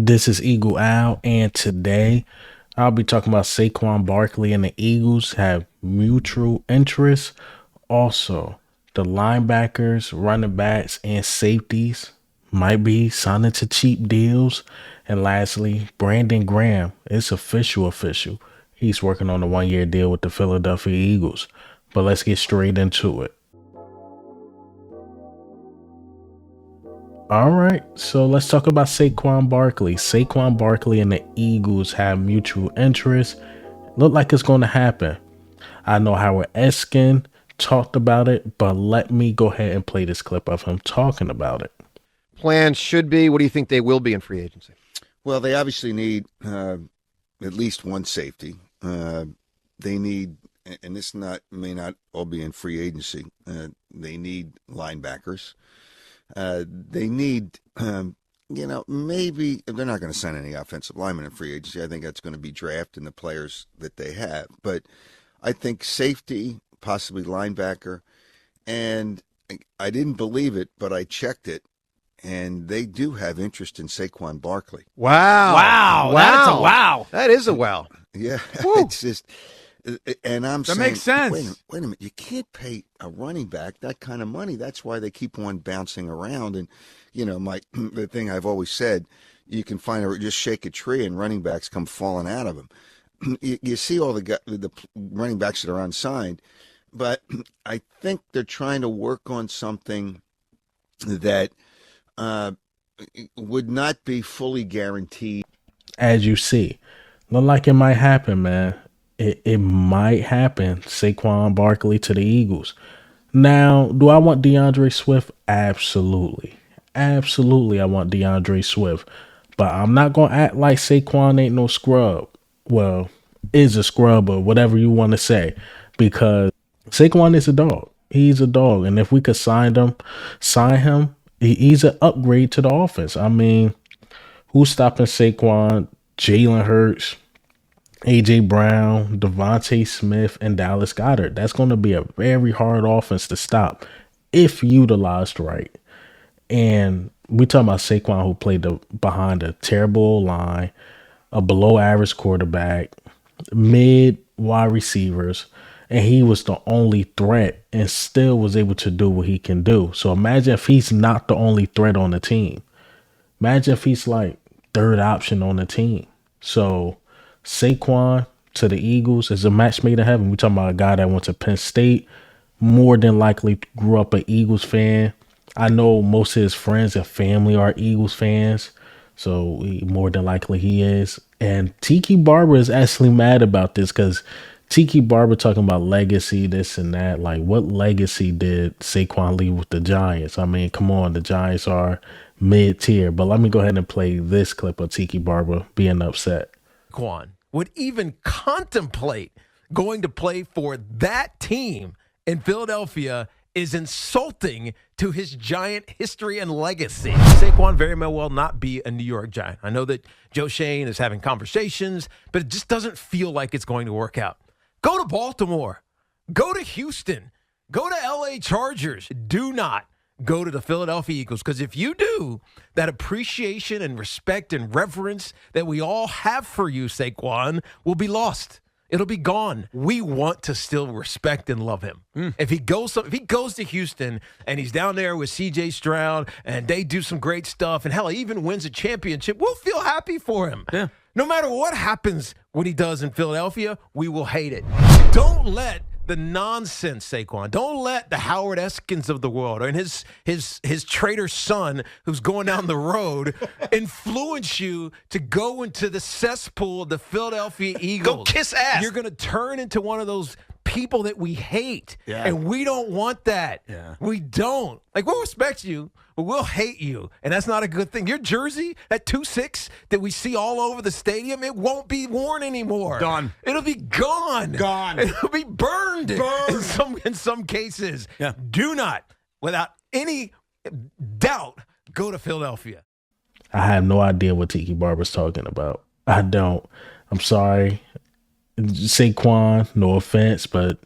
This is Eagle Al, and today I'll be talking about Saquon Barkley and the Eagles have mutual interests. Also, the linebackers, running backs, and safeties might be signing to cheap deals. And lastly, Brandon Graham is official. He's working on a 1 year deal with the Philadelphia Eagles. But let's get straight into it. All right, so let's talk about Saquon Barkley. Saquon Barkley and the Eagles have mutual interests. Look like it's going to happen. I know Howard Eskin talked about it, but let me go ahead and play this clip of him talking about it. Plans should be. What do you think they will be in free agency? Well, they obviously need at least one safety. They need, and this may not all be in free agency. They need linebackers. They need, maybe they're not going to sign any offensive linemen in free agency. I think that's going to be drafting the players that they have. But I think safety, possibly linebacker, and I didn't believe it, but I checked it, and they do have interest in Saquon Barkley. Wow. That's a wow. That is a wow. Yeah, Woo. it's just, and I'm That saying, makes sense. Wait a minute, you can't pay a running back that kind of money. That's why they keep on bouncing around. And the thing I've always said, you can just shake a tree and running backs come falling out of them. You see all the running backs that are unsigned, but I think they're trying to work on something that would not be fully guaranteed. As you see, look like it might happen, man. It might happen. Saquon Barkley to the Eagles. Now, do I want DeAndre Swift? Absolutely. Absolutely, I want DeAndre Swift. But I'm not going to act like Saquon ain't no scrub. Well, is a scrub or whatever you want to say. Because Saquon is a dog. He's a dog. And if we could sign him, he's an upgrade to the offense. I mean, who's stopping Saquon? Jalen Hurts, A.J. Brown, Devontae Smith, and Dallas Goedert. That's going to be a very hard offense to stop if utilized right. And we talking about Saquon, who played behind a terrible line, a below-average quarterback, mid wide receivers, and he was the only threat and still was able to do what he can do. So imagine if he's not the only threat on the team. Imagine if he's like third option on the team. So Saquon to the Eagles is a match made in heaven. We're talking about a guy that went to Penn State, more than likely grew up an Eagles fan. I know most of his friends and family are Eagles fans, so more than likely he is. And Tiki Barber is actually mad about this because Tiki Barber talking about legacy, this and that. Like, what legacy did Saquon leave with the Giants? I mean, come on, the Giants are mid-tier. But let me go ahead and play this clip of Tiki Barber being upset. Saquon would even contemplate going to play for that team in Philadelphia is insulting to his Giant history and legacy. Saquon very well not be a New York Giant. I know that Joe Shane is having conversations, but it just doesn't feel like it's going to work out. Go to Baltimore. Go to Houston. Go to L.A. Chargers. Do not go to the Philadelphia Eagles, because if you do, that appreciation and respect and reverence that we all have for you, Saquon, will be lost. It'll be gone. We want to still respect and love him. If he goes to Houston and he's down there with C.J. Stroud and they do some great stuff, and hell, he even wins a championship, we'll feel happy for him. Yeah. No matter what happens when he does in Philadelphia, we will hate it. Don't let the nonsense, Saquon. Don't let the Howard Eskins of the world, or his traitor son who's going down the road, influence you to go into the cesspool of the Philadelphia Eagles. Go kiss ass. You're going to turn into one of those people that we hate, Yeah. and we don't want that. Yeah. We don't. Like, we'll respect you, but we'll hate you, and that's not a good thing. Your jersey, that 2-6 that we see all over the stadium, it won't be worn anymore. Gone. It'll be gone. Gone. It'll be burned. In some cases. Yeah. Do not, without any doubt, go to Philadelphia. I have no idea what Tiki Barber's talking about. I don't. I'm sorry. Saquon, no offense, but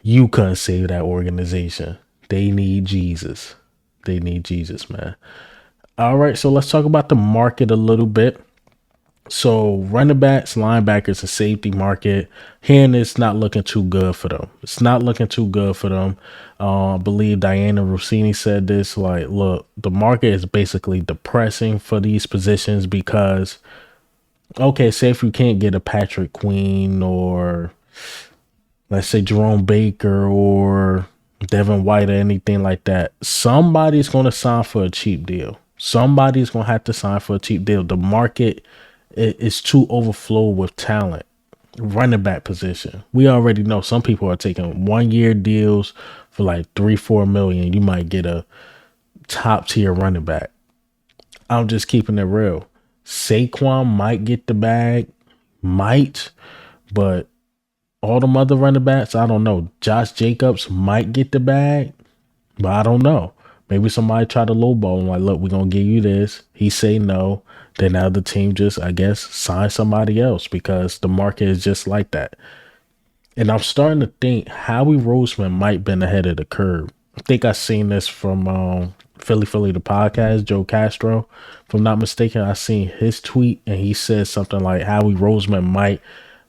you couldn't save that organization. They need Jesus. They need Jesus, man. All right, so let's talk about the market a little bit. So running backs, linebackers, and safety market, hearing it's not looking too good for them. It's not looking too good for them. I believe Diana Rossini said this. Like, look, the market is basically depressing for these positions because, okay, say if you can't get a Patrick Queen or let's say Jerome Baker or Devin White or anything like that, somebody's going to sign for a cheap deal. Somebody's going to have to sign for a cheap deal. The market is too overflow with talent. Running back position, we already know some people are taking 1 year deals for like 3-4 million. You might get a top tier running back. I'm just keeping it real. Saquon might get the bag, might, but all them other running backs, I don't know. Josh Jacobs might get the bag, but I don't know. Maybe somebody try to lowball him, like, look, we're going to give you this. He say no. Then now the team just, I guess, sign somebody else because the market is just like that. And I'm starting to think Howie Roseman might been ahead of the curve. I think I seen this from Philly the podcast, Joe Castro. If I'm not mistaken, I seen his tweet and he said something like Howie Roseman might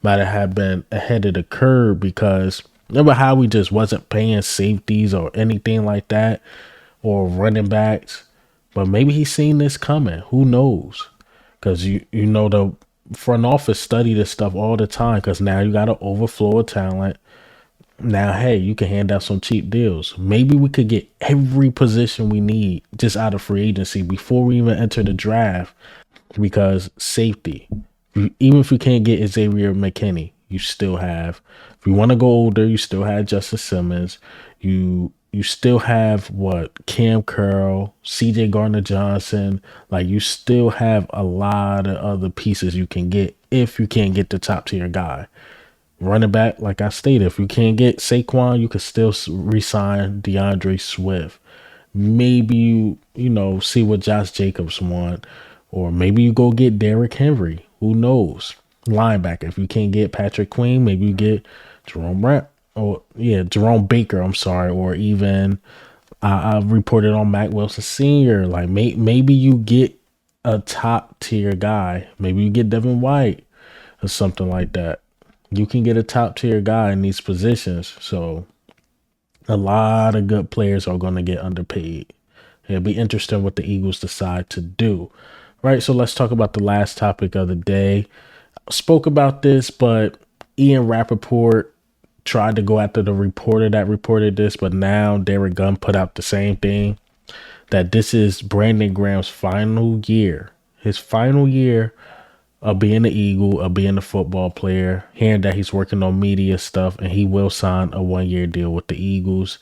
have been ahead of the curve because remember how we just wasn't paying safeties or anything like that or running backs, but maybe he's seen this coming. Who knows? Because you know the front office study this stuff all the time because now you got an overflow of talent. Now, hey, you can hand out some cheap deals. Maybe we could get every position we need just out of free agency before we even enter the draft because safety. Even if you can't get Xavier McKinney, you still have. If you want to go older, you still have Justice Simmons. You still have Cam Curl, C.J. Gardner-Johnson. Like you still have a lot of other pieces you can get if you can't get the top tier guy. Running back, like I stated, if you can't get Saquon, you can still re-sign DeAndre Swift. Maybe you see what Josh Jacobs want, or maybe you go get Derrick Henry. Who knows? Linebacker. If you can't get Patrick Queen, maybe you get Jerome Baker. I'm sorry, or even I reported on Mac Wilson Sr. Like maybe you get a top tier guy. Maybe you get Devin White or something like that. You can get a top tier guy in these positions. So a lot of good players are going to get underpaid. It'll be interesting what the Eagles decide to do. Right, so let's talk about the last topic of the day. Spoke about this, but Ian Rappaport tried to go after the reporter that reported this, but now Derek Gunn put out the same thing, that this is Brandon Graham's final year. His final year of being an Eagle, of being a football player, hearing that he's working on media stuff, and he will sign a 1-year deal with the Eagles.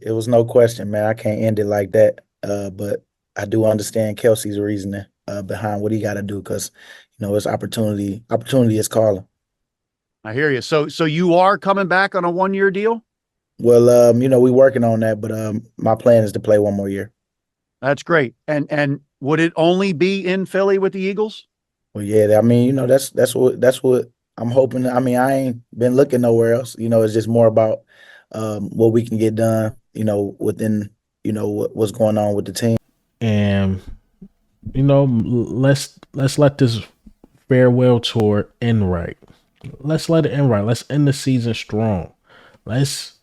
It was no question, man. I can't end it like that. But I do understand Kelsey's reasoning behind what he got to do because, it's opportunity. Opportunity is calling. I hear you. So you are coming back on a 1-year deal? Well, we're working on that, but my plan is to play 1 more year. That's great. And would it only be in Philly with the Eagles? Well, yeah, I mean, that's what I'm hoping. I mean, I ain't been looking nowhere else. It's just more about what we can get done, within, what's going on with the team. And, let's let this farewell tour end right. Let's let it end right. Let's end the season strong. Let's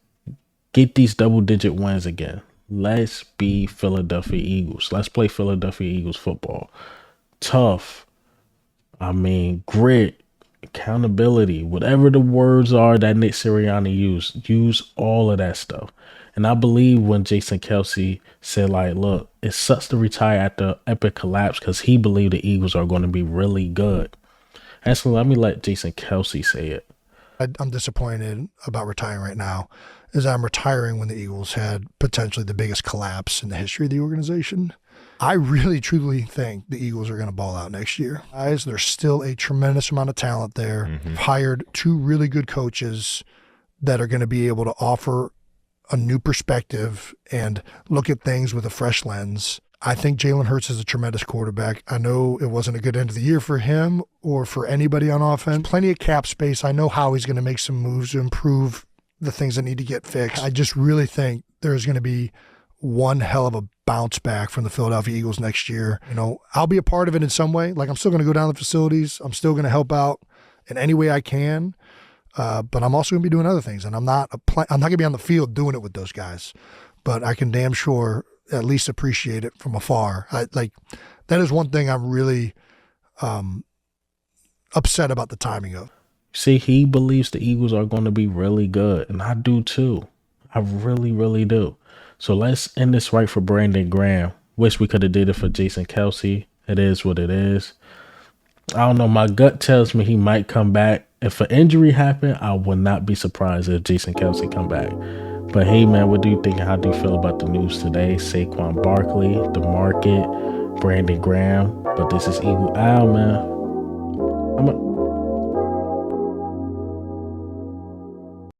get these double-digit wins again. Let's be Philadelphia Eagles. Let's play Philadelphia Eagles football. Tough. Grit, accountability, whatever the words are that Nick Sirianni used. Use all of that stuff. And I believe when Jason Kelsey said, look, it sucks to retire at the epic collapse because he believed the Eagles are going to be really good. Actually, let me let Jason Kelsey say it. I'm disappointed about retiring right now, as I'm retiring when the Eagles had potentially the biggest collapse in the history of the organization. I really, truly think the Eagles are going to ball out next year. Guys, there's still a tremendous amount of talent there. Mm-hmm. Hired 2 really good coaches that are going to be able to offer a new perspective and look at things with a fresh lens. I think Jalen Hurts is a tremendous quarterback. I know it wasn't a good end of the year for him or for anybody on offense. Plenty of cap space. I know how he's going to make some moves to improve the things that need to get fixed. I just really think there's going to be one hell of a bounce back from the Philadelphia Eagles next year. You know, I'll be a part of it in some way. Like, I'm still going to go down to the facilities. I'm still going to help out in any way I can. But I'm also going to be doing other things, and I'm not going to be on the field doing it with those guys. But I can damn sure at least appreciate it from afar. That is one thing I'm really upset about the timing of. See, he believes the Eagles are going to be really good, and I do too. I really, really do. So let's end this right for Brandon Graham. Wish we could have did it for Jason Kelce. It is what it is. I don't know. My gut tells me he might come back. If an injury happened, I would not be surprised if Jason Kelce come back. But hey, man, what do you think? How do you feel about the news today? Saquon Barkley, the market, Brandon Graham. But this is Eagle Owl, man.